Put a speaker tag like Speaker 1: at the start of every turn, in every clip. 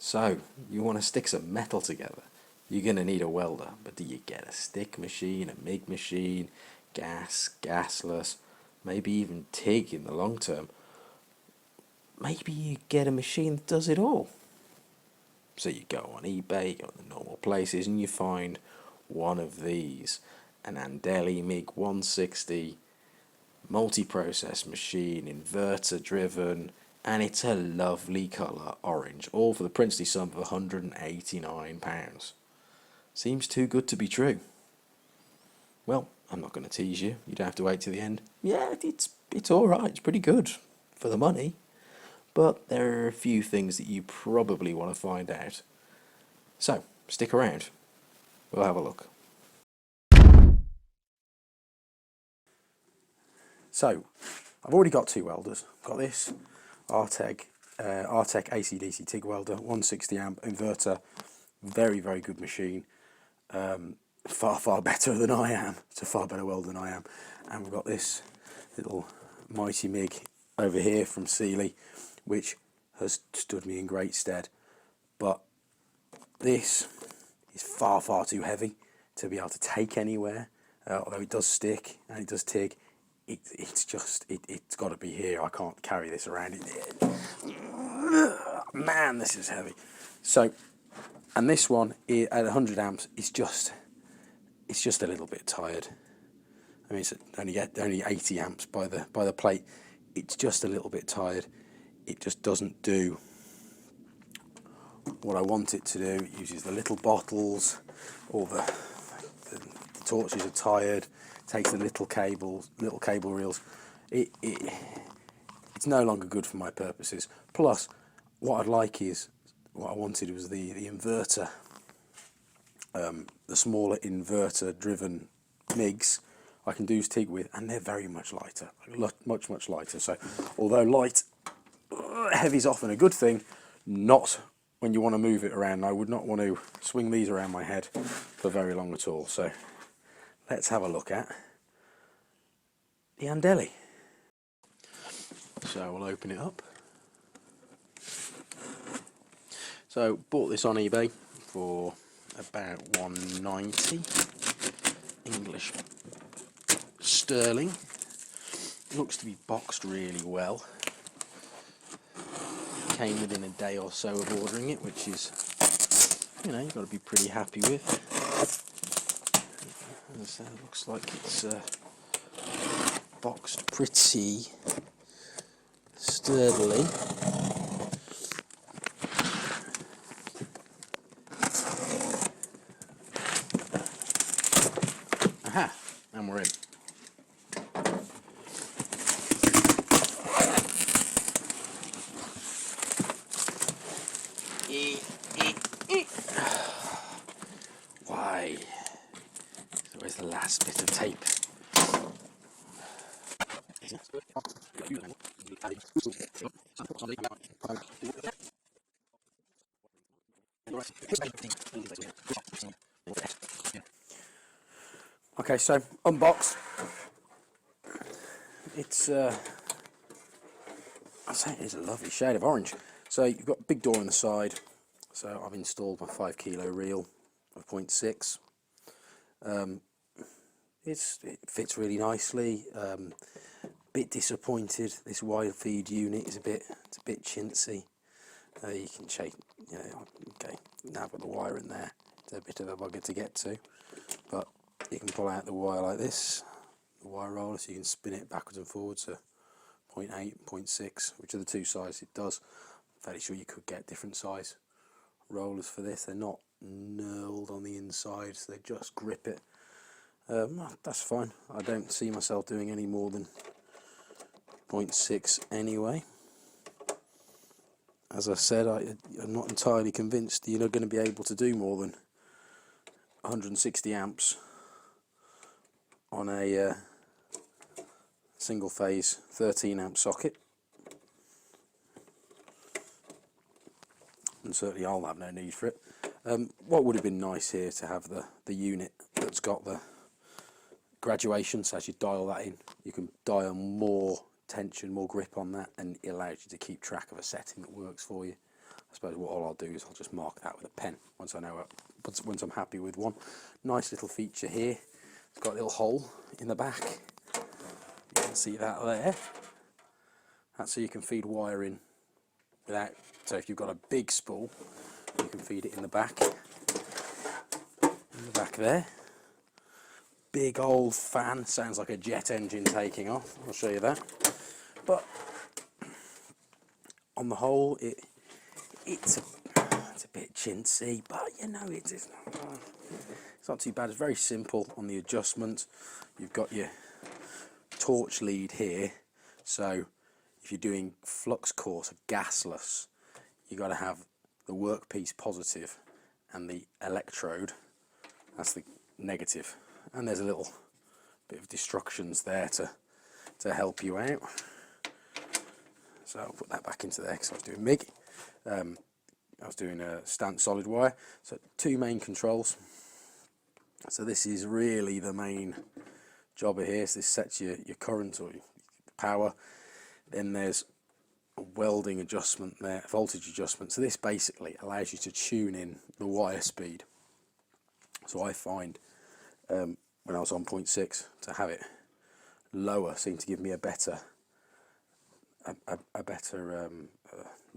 Speaker 1: So, you want to stick some metal together. You're going to need a welder, but do you get a stick machine, a MIG machine, gas, gasless, maybe even TIG in the long term? Maybe you get a machine that does it all. So you go on eBay, you go to the normal places, and you find one of these, an Andeli MIG 160 multi-process machine, inverter driven, and it's a lovely colour orange, all for the princely sum of £189. Seems too good to be true. Well, I'm not going to tease you. You don't have to wait till the end. Yeah, it's all right. It's pretty good for the money. But there are a few things that you probably want to find out. So, stick around. We'll have a look. So, I've already got two welders. I've got this Artec AC/DC TIG welder, 160 amp inverter. Very, very good machine. Far, far better than I am. It's a far better welder than I am. And we've got this little mighty MIG over here from Sealy, which has stood me in great stead. But this is far, far too heavy to be able to take anywhere. Although it does stick and it does TIG, it's got to be here. I can't carry this around. Man, this is heavy. So, and this one at 100 amps is just a little bit tired. I mean, it's only 80 amps by the plate. It's just a little bit tired. It just doesn't do what I want it to do. It uses the little bottles, all the torches are tired. Takes the little cable reels. It's no longer good for my purposes. Plus, what I wanted was the inverter, the smaller inverter driven MIGs I can do TIG with, and they're very much lighter, much lighter. So, although light, heavy's often a good thing, not when you want to move it around. I would not want to swing these around my head for very long at all. So, let's have a look at the Andeli. So we'll open it up. So bought this on eBay for about £190 English sterling. Looks to be boxed really well. Came within a day or so of ordering it, which is, you've got to be pretty happy with. So it looks like it's boxed pretty sturdily. Aha, and we're in. Why? Where's the last bit of tape? Okay, so unbox. It's I say it is a lovely shade of orange. So you've got a big door on the side. So I've installed my 5 kilo reel of 0.6. It fits really nicely. Bit disappointed. This wide feed unit is a bit chintzy. You can check, okay. Now I've got the wire in there. It's a bit of a bugger to get to, but you can pull out the wire like this, the wire roller, so you can spin it backwards and forwards to 0.8, 0.6, which are the two sizes it does. I'm fairly sure you could get different size rollers for this. They're not knurled on the inside, so they just grip it. That's fine. I don't see myself doing any more than 0.6 anyway. As I said, I'm not entirely convinced you're not going to be able to do more than 160 amps on a single phase 13 amp socket, and certainly I'll have no need for it. What would have been nice here to have the unit that's got the graduation, so as you dial that in, you can dial more tension, more grip on that, and it allows you to keep track of a setting that works for you.
Speaker 2: I suppose all I'll do is I'll just mark that with a pen once I know it, once I'm happy with one. Nice little feature here. It's got a little hole in the back. You can see that there. That's so you can feed wire in without. So if you've got a big spool, you can feed it in the back. In the back there. Big old fan, sounds like a jet engine taking off. I'll show you that. But on the whole, it's a bit chintzy, but you know it's not too bad. It's very simple on the adjustment. You've got your torch lead here, so if you're doing flux course gasless, you've got to have the workpiece positive and the electrode, that's the negative. And there's a little bit of destructions there to help you out. So I'll put that back into there because I was doing MIG. I was doing a stamped solid wire. So two main controls. So this is really the main jobber here. So this sets your current or your power. Then there's a welding adjustment there, voltage adjustment. So this basically allows you to tune in the wire speed. So I find when I was on 0.6 to have it lower seemed to give me a better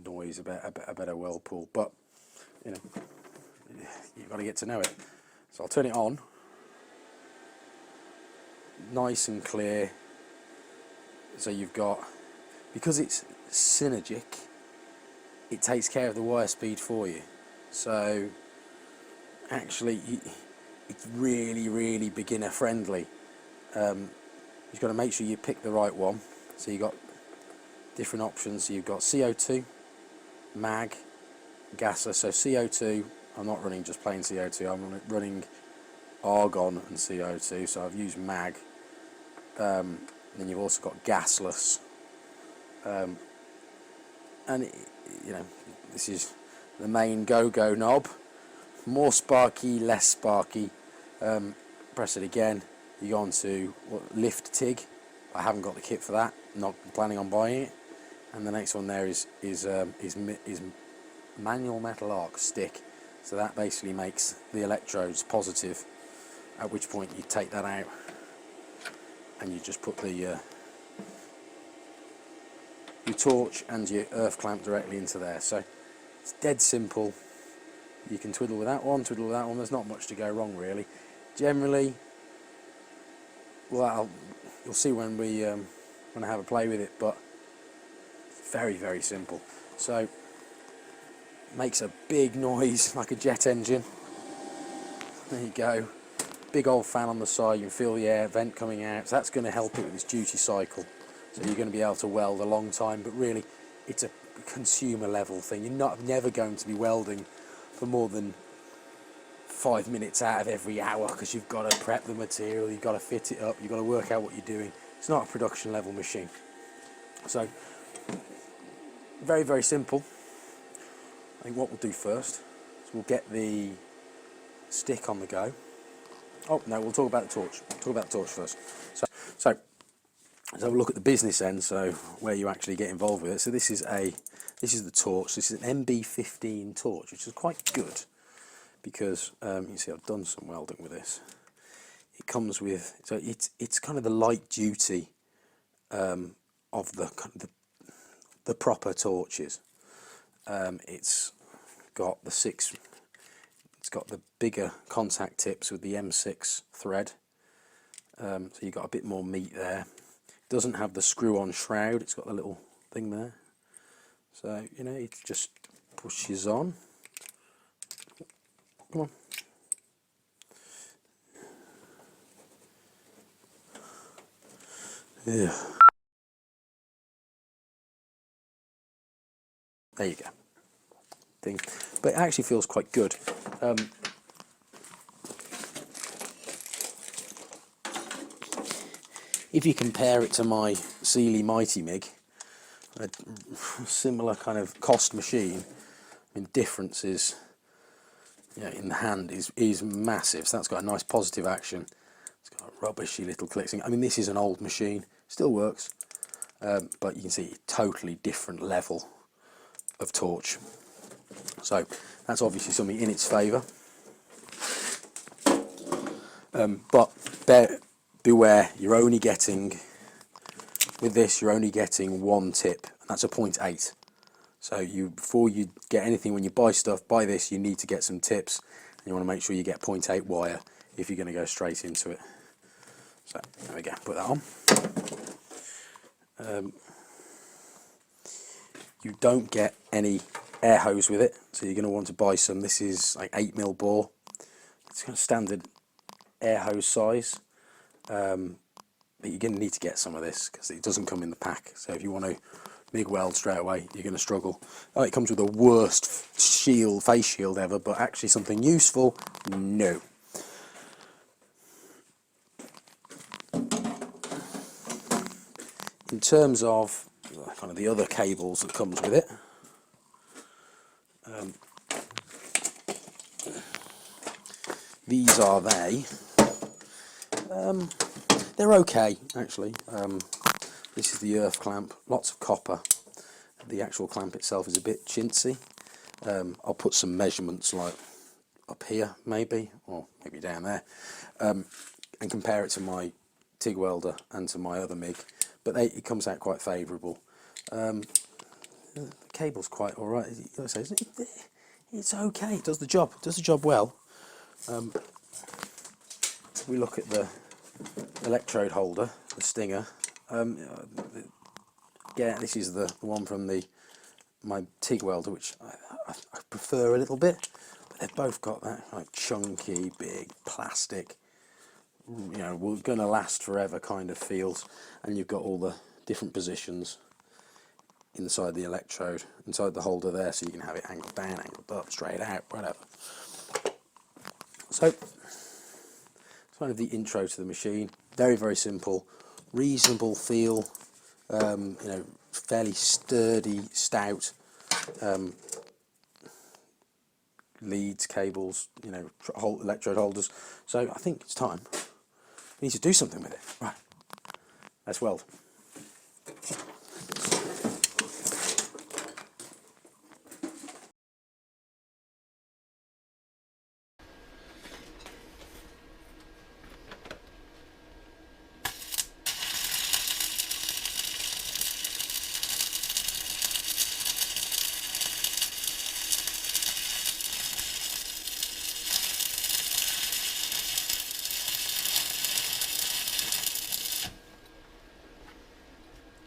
Speaker 2: noise, a better weld pull. But you know, you've got to get to know it. So I'll turn it on, nice and clear. So you've got, because it's synergic, it takes care of the wire speed for you. So actually it's really beginner friendly. You've got to make sure you pick the right one. So you've got different options. So you've got CO2, MAG, gaser. So CO2, I'm not running just plain CO2, I'm running argon and CO2, so I've used MAG. Then you've also got gasless, and you know, this is the main go-go knob. More sparky, less sparky. Press it again, you go on to lift TIG. I haven't got the kit for that, not planning on buying it. And the next one there is manual metal arc stick. So that basically makes the electrodes positive, at which point you take that out and you just put the your torch and your earth clamp directly into there. So it's dead simple. You can twiddle with that one, twiddle with that one. There's not much to go wrong really. Generally, well, you'll see when I have a play with it, but very simple. So makes a big noise like a jet engine. There you go. Big old fan on the side, you can feel the air vent coming out, so that's going to help it with its duty cycle. So you're going to be able to weld a long time, but really it's a consumer level thing. You're never going to be welding for more than 5 minutes out of every hour, because you've got to prep the material, you've got to fit it up, you've got to work out what you're doing. It's not a production level machine. So very simple. I think what we'll do first is we'll get the stick on the go. Oh no, we'll talk about the torch. Talk about the torch first. So let's have a look at the business end. So where you actually get involved with it. So this is the torch. This is an MB15 torch, which is quite good because you can see I've done some welding with this. It comes with, so it's kind of the light duty of the proper torches. It's got the bigger contact tips with the M6 thread, so you've got a bit more meat there. It doesn't have the screw-on shroud, it's got the little thing there, so you know, it just pushes on. Come on. Yeah. There you go. Thing, but it actually feels quite good. If you compare it to my Sealy Mighty MIG, a similar kind of cost machine, I mean, difference is, you know, in the hand is massive. So that's got a nice positive action. It's got a rubbishy little clicks. I mean, this is an old machine, still works, but you can see a totally different level of torch. So that's obviously something in its favour. But beware, you're only getting, with this, you're only getting one tip, and that's a 0.8. So before you get anything, when you buy stuff, buy this, you need to get some tips, and you want to make sure you get 0.8 wire if you're going to go straight into it. So there we go, put that on. You don't get any air hose with it, so you're going to want to buy some. This is like 8mm bore. It's kind of standard air hose size, but you're going to need to get some of this because it doesn't come in the pack. So if you want to MIG weld straight away, you're going to struggle. Oh, it comes with the worst face shield ever, but actually something useful? No. In terms of kind of the other cables that comes with it, these are they're okay actually. This is the earth clamp, lots of copper. The actual clamp itself is a bit chintzy. I'll put some measurements like up here maybe, or maybe down there, and compare it to my TIG welder and to my other MIG, but it comes out quite favourable. The cable's quite alright, it's okay, it does the job well. We look at the electrode holder, the Stinger. Yeah, this is the one from my TIG welder, which I prefer a little bit. But they've both got that like chunky, big plastic, you know, we're going to last forever kind of feels. And you've got all the different positions inside the electrode, inside the holder there, so you can have it angled down, angled up, straight out, whatever. So it's kind of the intro to the machine. Very, very simple, reasonable feel, you know, fairly sturdy, stout leads, cables, you know, electrode holders. So I think it's time. We need to do something with it. Right, let's weld.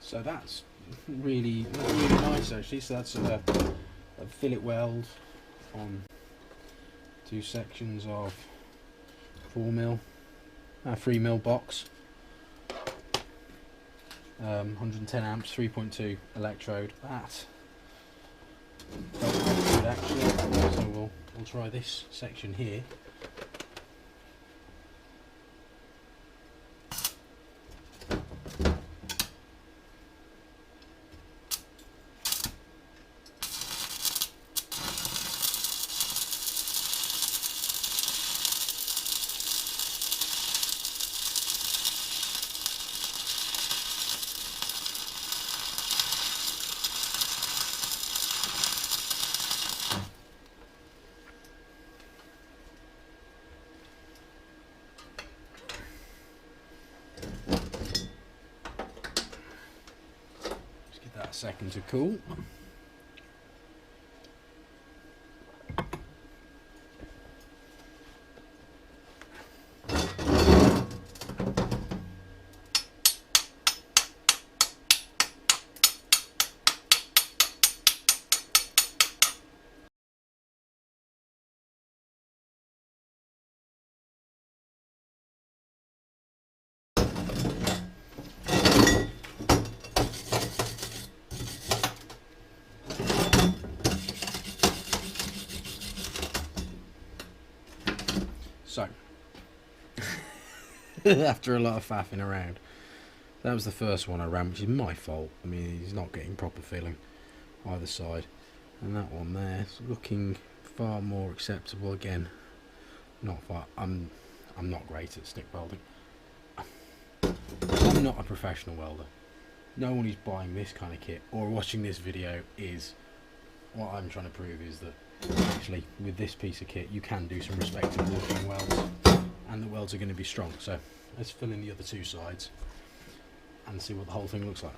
Speaker 2: So that's really nice actually. So that's a fillet weld on 2 sections of 3mm box, 110 amps, 3.2 electrode. That felt quite good actually. So we'll try this section here. A second to cool. So, after a lot of faffing around, that was the first one I ran, which is my fault. I mean, he's not getting proper feeling either side. And that one there is looking far more acceptable. Again, not far. I'm not great at stick welding. I'm not a professional welder. No one who's buying this kind of kit or watching this video is what I'm trying to prove is that actually with this piece of kit you can do some respectable looking welds, and the welds are going to be strong. So let's fill in the other two sides and see what the whole thing looks like.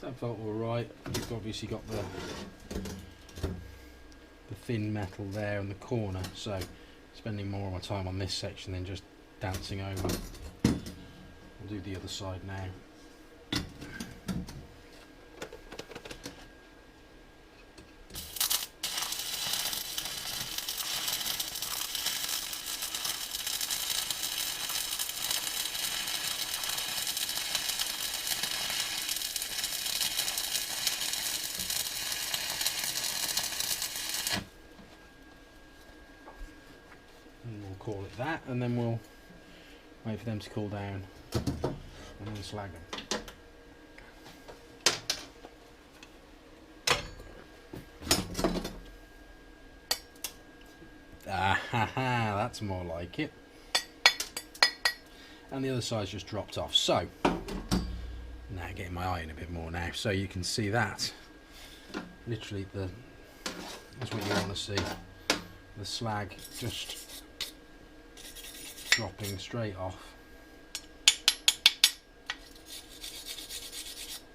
Speaker 2: That felt alright. You've obviously got the thin metal there in the corner, so spending more of my time on this section than just dancing over. I'll do the other side now. Call it that, and then we'll wait for them to cool down and then slag them. Ah ha ha, that's more like it. And the other side's just dropped off. So now getting my eye in a bit more now, so you can see that literally that's what you want to see, the slag just dropping straight off.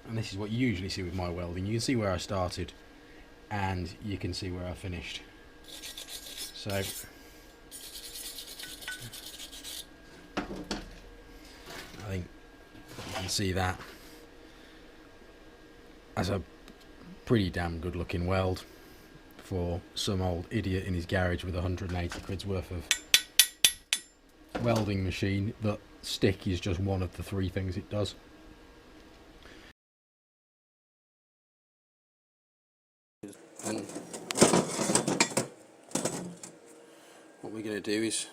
Speaker 2: And this is what you usually see with my welding. You can see where I started and you can see where I finished. So I think you can see that as a pretty damn good looking weld for some old idiot in his garage with 180 quid's worth of welding machine. That stick is just one of the three things it does. And what we're going to do is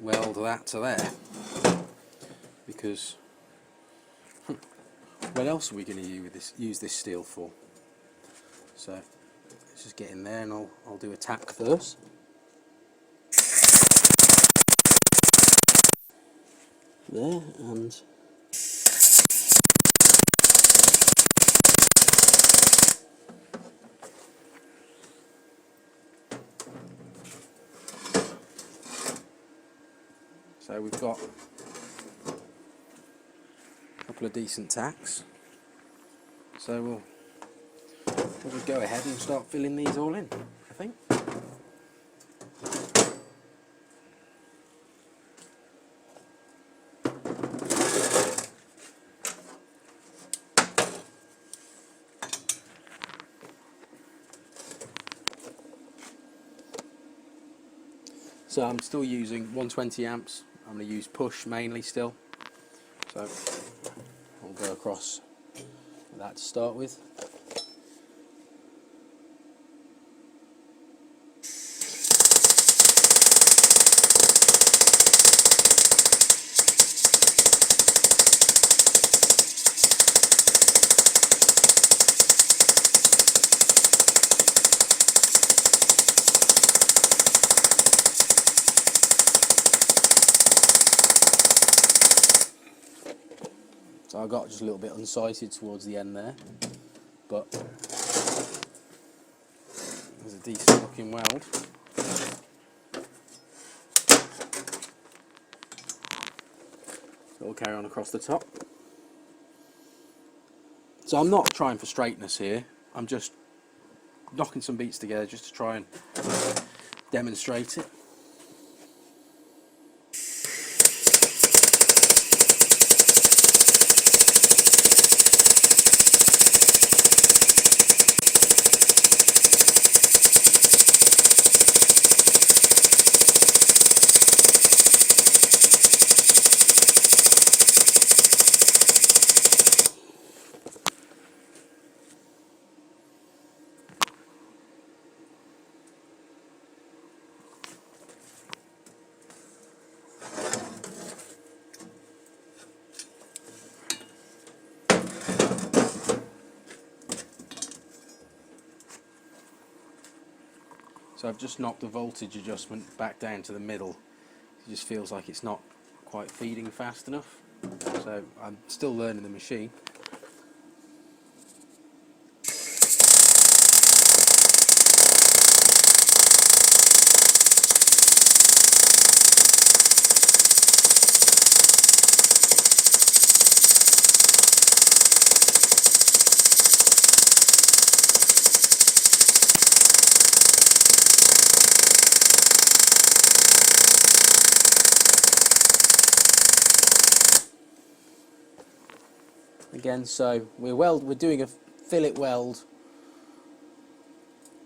Speaker 2: weld that to there, because what else are we going to use this steel for? So let's just get in there, and I'll do a tack first. There, and so we've got a couple of decent tacks. So we'll just go ahead and start filling these all in, I think. So I'm still using 120 amps. I'm going to use push mainly still. So I'll go across with that to start with. So I got just a little bit unsighted towards the end there, but there's a decent looking weld. So we'll carry on across the top. So I'm not trying for straightness here, I'm just knocking some beats together just to try and demonstrate it. So I've just knocked the voltage adjustment back down to the middle. It just feels like it's not quite feeding fast enough. So I'm still learning the machine. Again, so we're doing a fillet weld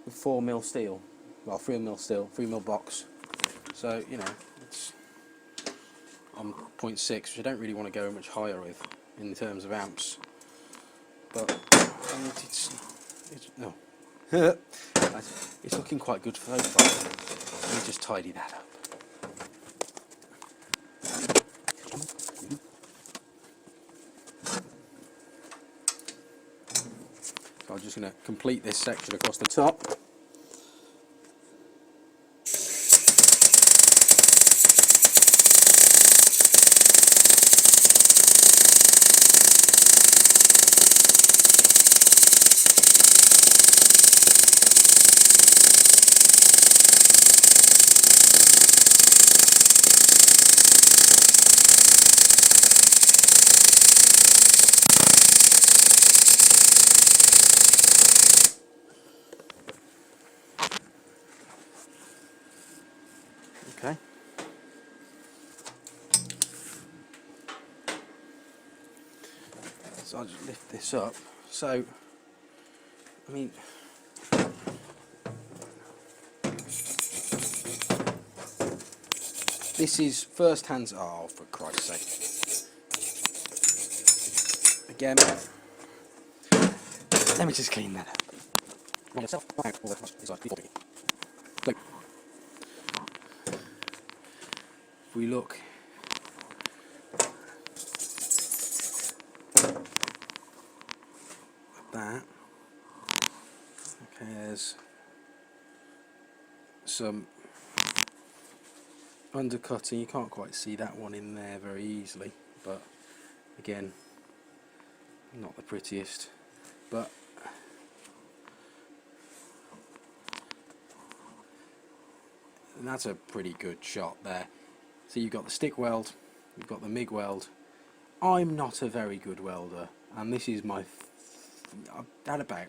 Speaker 2: with 4mm steel, well 3mm steel, 3mm box. So you know, it's on 0.6, which I don't really want to go much higher with in terms of amps. But I mean, it's no, it's looking quite good so far. Let me just tidy that up. So I'm just going to complete this section across the top. Okay. So I'll just lift this up. So, I mean, this is first hand. Oh, for Christ's sake! Again, let me just clean that up. If we look at that, okay, there's some undercutting. You can't quite see that one in there very easily, but again, not the prettiest, but and that's a pretty good shot there. So you've got the stick weld, you've got the MIG weld. I'm not a very good welder, and this is my I've had about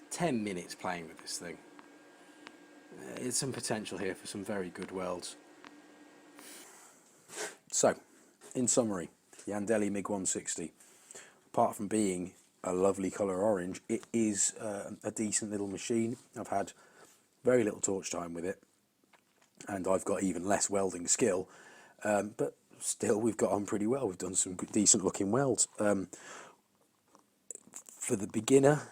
Speaker 2: 10 minutes playing with this thing. It's some potential here for some very good welds. So, in summary, the Andeli MIG 160, apart from being a lovely colour orange, it is a decent little machine. I've had very little torch time with it, and I've got even less welding skill, but still we've got on pretty well. We've done some good, decent looking welds. For the beginner,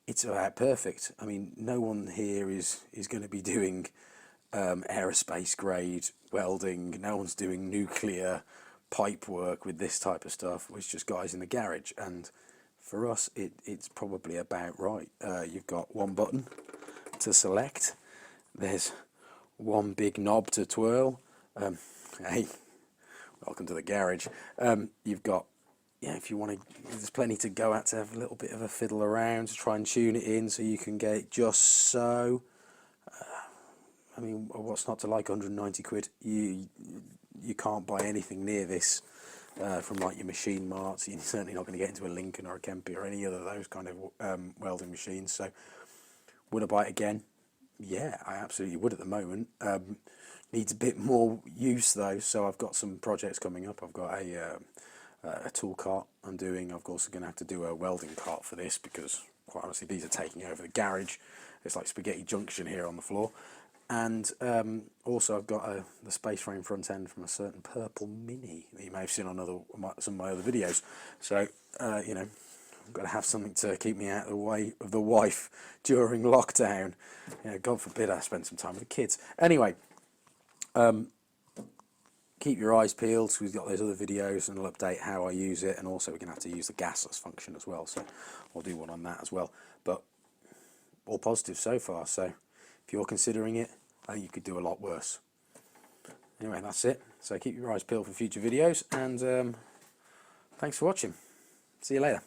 Speaker 2: it's about perfect. I mean, no one here is going to be doing aerospace grade welding. No one's doing nuclear pipe work with this type of stuff. It's just guys in the garage, and for us it's probably about right. You've got one button to select, there's one big knob to twirl. Hey, welcome to the garage. You've got, yeah, if you want to, there's plenty to go at to have a little bit of a fiddle around to try and tune it in so you can get it just so. I mean, what's not to like 190 quid? You can't buy anything near this from like your machine marts. You're certainly not going to get into a Lincoln or a Kempe or any other of those kind of welding machines. So, would I buy it again? Yeah, I absolutely would at the moment. Needs a bit more use though, so I've got some projects coming up. I've got a tool cart I'm doing. I'm also going to have to do a welding cart for this because, quite honestly, these are taking over the garage. It's like spaghetti junction here on the floor. And also I've got the space frame front end from a certain purple Mini that you may have seen on some of my other videos. So, you know, I've got to have something to keep me out of the way of the wife during lockdown. You know, God forbid I spend some time with the kids. Anyway, keep your eyes peeled, because we've got those other videos, and I'll update how I use it, and also we're going to have to use the gasless function as well, so I'll do one on that as well. But all positive so far. So if you're considering it, you could do a lot worse. Anyway, that's it. So keep your eyes peeled for future videos, and thanks for watching. See you later.